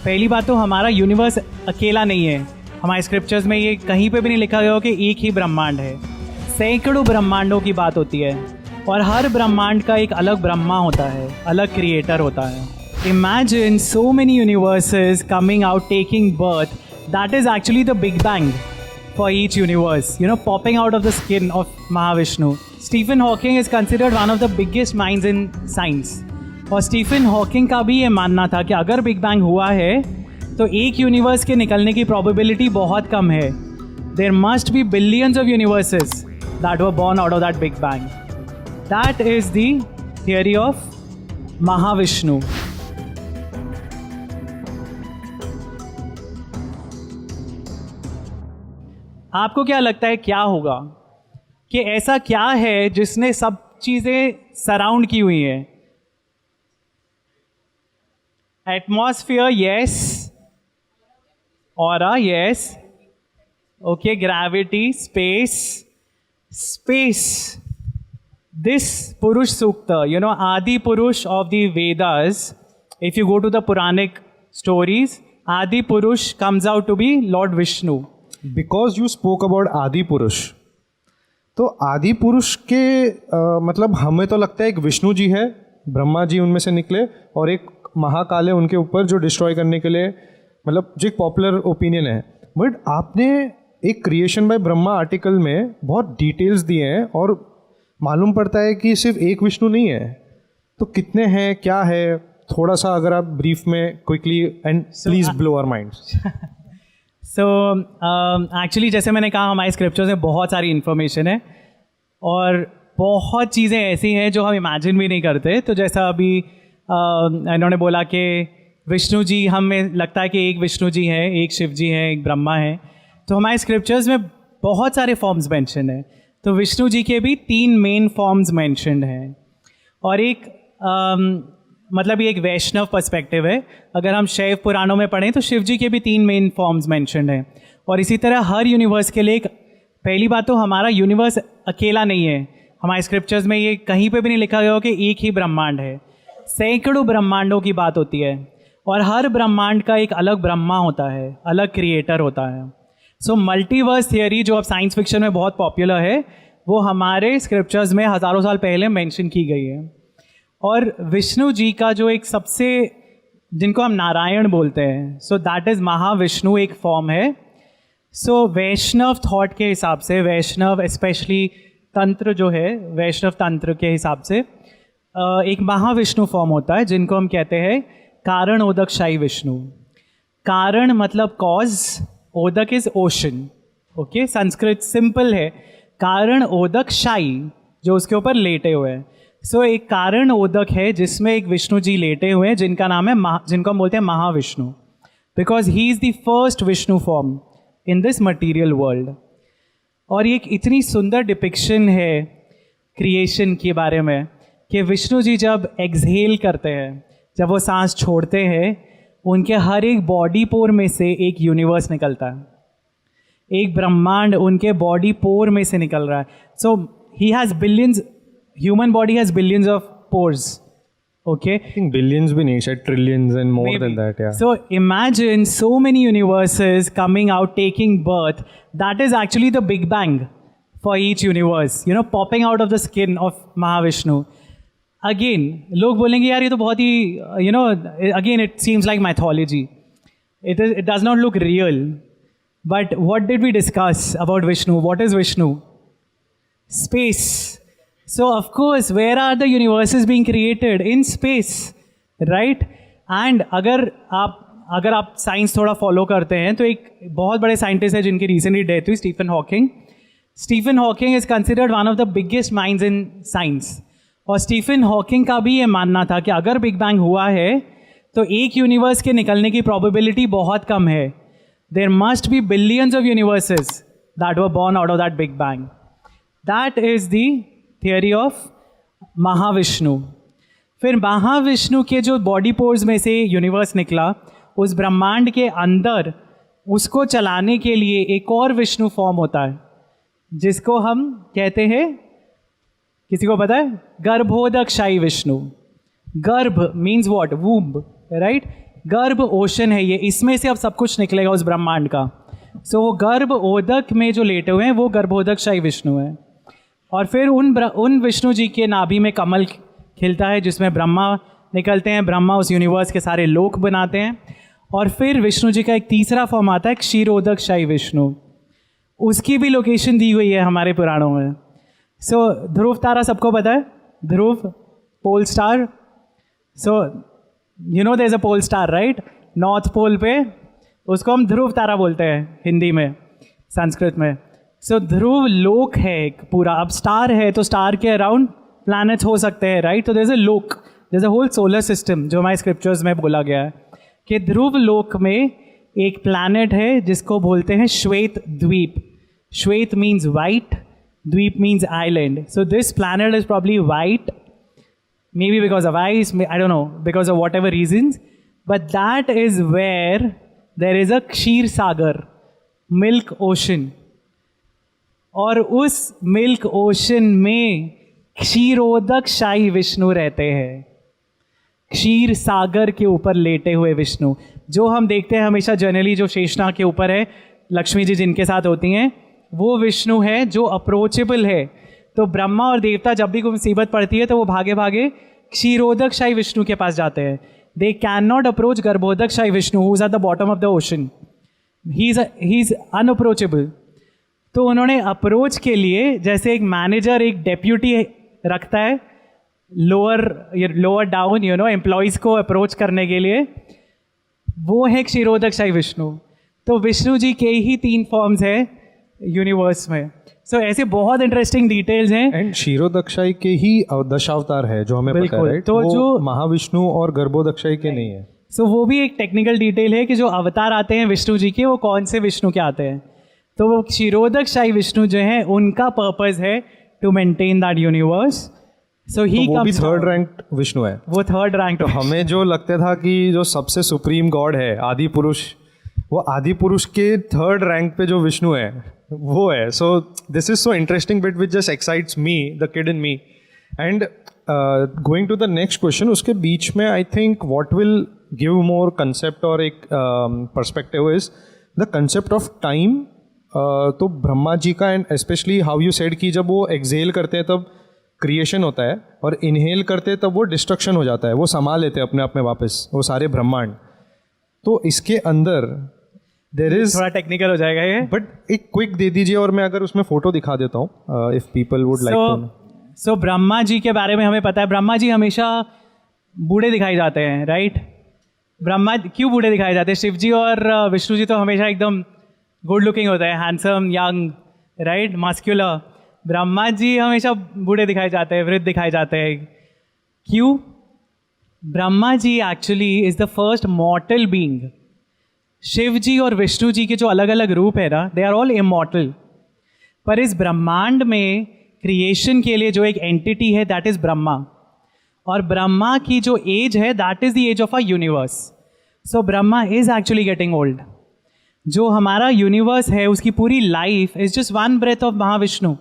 पहली बात तो हमारा यूनिवर्स अकेला नहीं है। हमारे स्क्रिप्चर्स में ये कहीं पे भी नहीं लिखा गया हो कि एक ही ब्रह्मांड है। सैकड़ों ब्रह्मांडों की बात होती है और हर ब्रह्मांड का एक अलग ब्रह्मा होता है, अलग क्रिएटर होता है। Imagine so many universes coming out, taking birth. That is actually the Big Bang for each universe, popping out of the skin of Mahavishnu. Stephen Hawking is considered one of the biggest minds in science. और Stephen Hawking का भी ये मानना था कि अगर big bang हुआ है तो एक यूनिवर्स के निकलने की प्रोबेबिलिटी बहुत कम है. There must be billions of universes that were born out of that big bang. That is the theory of Mahavishnu. आपको क्या लगता है क्या होगा, कि ऐसा क्या है जिसने सब चीज़ें सराउंड की हुई हैं? Atmosphere, yes. Aura, yes. Okay, gravity, space. This Purusha Sukta, Adi Purusha of the Vedas, if you go to the Puranic stories, Adi Purusha comes out to be lord Vishnu. Because you spoke about Adi Purusha, तो आदि पुरुष के मतलब हमें तो लगता है एक विष्णु जी है, ब्रह्मा जी उनमें से निकले, और एक महाकाल है उनके ऊपर जो डिस्ट्रॉय करने के लिए, मतलब जो एक पॉपुलर ओपिनियन है. बट आपने एक क्रिएशन बाय ब्रह्मा आर्टिकल में बहुत डिटेल्स दिए हैं और मालूम पड़ता है कि सिर्फ एक विष्णु नहीं है. तो कितने हैं, क्या है, थोड़ा सा अगर आप ब्रीफ में quickly and please blow our minds. So actually जैसे मैंने कहा, हमारे स्क्रिप्चर्स में बहुत सारी इन्फॉर्मेशन है और बहुत चीज़ें ऐसी हैं जो हम इमेजिन भी नहीं करते. तो जैसा अभी इन्होंने बोला कि विष्णु जी, हमें लगता है कि एक विष्णु जी हैं, एक शिव जी हैं, एक ब्रह्मा हैं. तो हमारे स्क्रिप्चर्स में बहुत सारे फॉर्म्स मेंशन हैं. तो विष्णु जी के भी 3 मेन फॉर्म्स मेंशन्ड हैं. और एक मतलब ये एक वैष्णव पर्सपेक्टिव है. अगर हम शैव पुराणों में पढ़ें तो शिव जी के भी 3 मेन फॉर्म्स मेंशन्ड हैं. और इसी तरह हर यूनिवर्स के लिए एक, पहली बात तो हमारा यूनिवर्स अकेला नहीं है. हमारे स्क्रिप्चर्स में ये कहीं पे भी नहीं लिखा गया हो कि एक ही ब्रह्मांड है. सैकड़ों ब्रह्मांडों की बात होती है और हर ब्रह्मांड का एक अलग ब्रह्मा होता है, अलग क्रिएटर होता है. सो मल्टीवर्स थियरी जो अब साइंस फिक्शन में बहुत पॉपुलर है, वो हमारे स्क्रिप्चर्स में हज़ारों साल पहले मेंशन की गई है. और विष्णु जी का जो एक सबसे, जिनको हम नारायण बोलते हैं, सो दैट इज़ महाविष्णु, एक फॉर्म है. सो वैष्णव थॉट के हिसाब से, वैष्णव स्पेशली तंत्र जो है, वैष्णव तंत्र के हिसाब से एक महाविष्णु फॉर्म होता है जिनको हम कहते हैं कारण ओदक शाही विष्णु. कारण मतलब कॉज, ओदक is ocean. Okay, Sanskrit simple है. कारण ओदक शाही, जो उसके ऊपर लेटे हुए हैं. सो एक कारण ओदक है जिसमें एक विष्णु जी लेटे हुए हैं जिनका नाम है जिनको हम बोलते हैं Mahavishnu, because he is the first Vishnu form in this material world. और ये एक इतनी सुंदर डिपिक्शन है क्रिएशन के बारे में कि विष्णु जी जब एक्सहेल करते हैं, जब वो सांस छोड़ते हैं, उनके हर एक बॉडी पोर में से एक यूनिवर्स निकलता है, एक ब्रह्मांड उनके बॉडी पोर में से निकल रहा है. So he has billions, human body has billions of pores. Okay, I think billions bhi nahi, शायद trillions and more maybe than that. Yeah. So imagine so many universes coming out, taking birth. That is actually the Big Bang for each universe, popping out of the skin of Mahavishnu. Again, लोग बोलेंगे यार ये तो बहुत ही, again it seems like mythology. It does not look real. But what did we discuss about Vishnu? What is Vishnu? Space. So of course, where are the universes being created? In space, right? And अगर आप science थोड़ा follow करते हैं तो एक बहुत बड़े scientist है जिनकी रिसेंटली डेथ हुई, Stephen Hawking. Stephen Hawking is considered one of the biggest minds in science. और स्टीफन हॉकिंग का भी ये मानना था कि अगर बिग बैंग हुआ है तो एक यूनिवर्स के निकलने की प्रोबेबिलिटी बहुत कम है. There must be billions of universes that were born out of that big bang. That is the theory of Mahavishnu. फिर महाविष्णु के जो बॉडी पोर्स में से यूनिवर्स निकला, उस ब्रह्मांड के अंदर उसको चलाने के लिए एक और विष्णु फॉर्म होता है जिसको हम कहते हैं, किसी को पता है? गर्भोदक शाही विष्णु. गर्भ मीन्स वॉट? Womb, right? गर्भ ओशन है ये, इसमें से अब सब कुछ निकलेगा उस ब्रह्मांड का। सो वो गर्भोदक में जो लेटे हुए हैं वो गर्भोदकशाही विष्णु है। और फिर उन विष्णु जी के नाभि में कमल खिलता है जिसमें ब्रह्मा निकलते हैं। ब्रह्मा उस यूनिवर्स के सारे लोक बनाते हैं। और फिर विष्णु जी का एक तीसरा फॉर्म आता है क्षीरोदकशाही विष्णु, उसकी भी लोकेशन दी हुई है हमारे पुराणों में। सो ध्रुव तारा सबको पता है, Dhruv pole star. So you know there is a pole star right, north pole पे, उसको हम ध्रुव तारा बोलते हैं हिंदी में, संस्कृत में। सो ध्रुव लोक है एक पूरा। अब स्टार है तो स्टार के अराउंड प्लैनेट्स हो सकते हैं राइट। तो there is a lok, there is a whole solar system जो हमारे स्क्रिप्चर्स में बोला गया है कि ध्रुव लोक में एक प्लैनेट है जिसको बोलते हैं श्वेत द्वीप। श्वेत मीन्स वाइट, द्वीप means island. So this planet is probably white, maybe because of ice, I don't know, because of whatever reasons, but that is where there is a Kshir Sagar, milk ocean. और उस milk ocean में क्षीरोदक शाही विष्णु रहते हैं, क्षीर सागर के ऊपर लेटे हुए विष्णु जो हम देखते हैं हमेशा जनरली, जो शेषनाग के ऊपर है, लक्ष्मी जी जिनके साथ होती हैं, वो विष्णु है जो अप्रोचेबल है। तो ब्रह्मा और देवता जब भी कोई मुसीबत पड़ती है तो वो भागे भागे क्षीरोदक शाही विष्णु के पास जाते हैं। They can not approach Garbhodakashayi Vishnu who is at the bottom of the ocean, he is unapproachable. तो उन्होंने अप्रोच के लिए, जैसे एक मैनेजर एक डेप्यूटी रखता है lower down you know employees को अप्रोच करने के लिए, वो है क्षीरोदक शाही विष्णु। तो विष्णु जी के ही 3 फॉर्म्स है यूनिवर्स में। सो ऐसे बहुत इंटरेस्टिंग डिटेल्स हैं। एंड क्षीरोदक्षाई के ही दशावतार है जो हमें पता है राइट, तो वो जो महाविष्णु और गर्भोदक्षाई के नहीं है। सो वो भी एक टेक्निकल डिटेल है कि जो अवतार आते हैं विष्णु जी के वो कौन से विष्णु के आते हैं। तो वो क्षीरोदकशाही विष्णु जो है उनका पर्पस है टू मेंटेन दैट यूनिवर्स। सो ही वो भी 3rd रैंक विष्णु है, वो 3rd रैंक। तो हमें जो लगता था कि जो सबसे सुप्रीम गॉड है आदि पुरुष, वो आदि पुरुष के 3rd रैंक पे जो विष्णु है वो है। So this is so interesting bit which just excites me, the kid in me. And going to the next question, उसके बीच में I think what will give more concept और एक perspective is the concept of time. तो ब्रह्मा जी का, and specially how you said कि जब वो एक्सेल करते हैं तब क्रिएशन होता है और इनहेल करते हैं तब वो डिस्ट्रक्शन हो जाता है, वो संभाल लेते हैं अपने आप में वापस वो सारे ब्रह्मांड। तो इसके अंदर देर इज, थोड़ा टेक्निकल हो जाएगा ये, बट एक क्विक दे दीजिए और मैं अगर उसमें फोटो दिखा देता हूँ if people would like to. So Brahma ji के बारे में हमें पता है, ब्रह्मा जी हमेशा बूढ़े दिखाई जाते हैं राइट। ब्रह्मा क्यों बूढ़े दिखाए जाते हैं? शिव जी और विष्णु जी तो हमेशा एकदम गुड लुकिंग होता है, handsome, young, right, muscular. Brahma ji हमेशा बूढ़े दिखाए जाते हैं, वृद्ध दिखाए जाते हैं। क्यों? Brahma ji actually is the first mortal being. Shiv ji और विष्णु जी के जो अलग अलग रूप है ना, दे आर ऑल इमॉर्टल, पर इस ब्रह्मांड में क्रिएशन के लिए जो एक एंटिटी है दैट इज ब्रह्मा, और ब्रह्मा की जो एज है that is the age of a universe. So Brahma is actually getting old. जो हमारा यूनिवर्स है उसकी पूरी life is just 1 breath of Mahavishnu,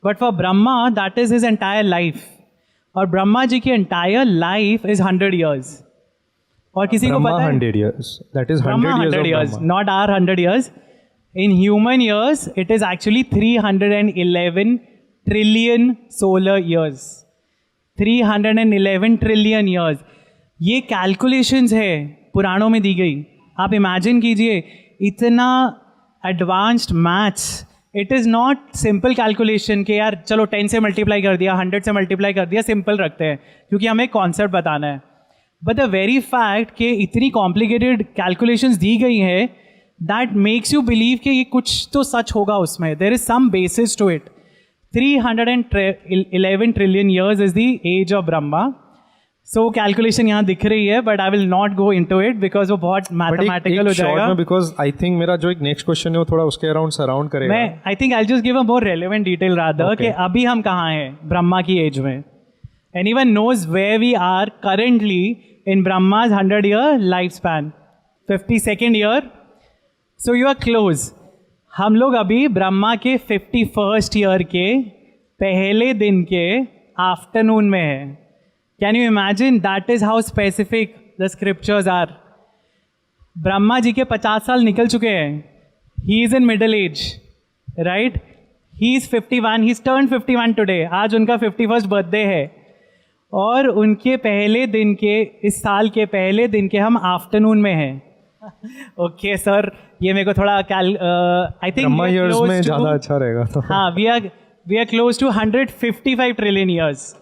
but for Brahma that is his entire life. और ब्रह्मा जी की एंटायर लाइफ इज 100 years। और किसी को पता है 100 years, that is 100 years, not our 100 years. In human years, it is actually 311 trillion solar years. 311 trillion years. ये calculations है पुराणों में दी गई। आप इमेजिन कीजिए इतना advanced maths. It is not simple calculation कि यार चलो 10 से मल्टीप्लाई कर दिया, 100 से मल्टीप्लाई कर दिया, सिंपल रखते हैं क्योंकि हमें कॉन्सेप्ट बताना है। बट द वेरी फैक्ट कि इतनी कॉम्प्लिकेटेड कैलकुलेशंस दी गई है दैट मेक्स यू बिलीव कि ये कुछ तो सच होगा उसमें, there is some basis to it. 311 trillion years is the age of Brahma. So calculation यहाँ दिख रही है, but I will not go into it because वो बहुत मैथमेटिकल हो जाएगा। बिकॉज आई थिंक मेरा जो एक नेक्स्ट क्वेश्चन है वो थोड़ा उसके अराउंड सराउंड करेगा। मैं I think I just give a more relevant detail rather कि अभी हम कहाँ हैं ब्रह्मा की एज में। Anyone knows where we are currently in Brahma's 100 year life span, 52nd year. So you are close. हम लोग अभी ब्रह्मा के 51st ईयर के पहले दिन के आफ्टरनून में है। Can you imagine? That is how specific the scriptures are Brahma ji के 50 साल निकल चुके हैं. He is in middle age, right? He is 51, he is turn 51 today. आज उनका 51st बर्थडे है और उनके पहले दिन के, इस साल के पहले दिन के हम आफ्टरनून में हैं. ओके सर, ये मेरे को थोड़ा आई थिंक ब्रह्मा ईयर्स में ज़्यादा अच्छा रहेगा. तो हाँ, we are close to 155 trillion years.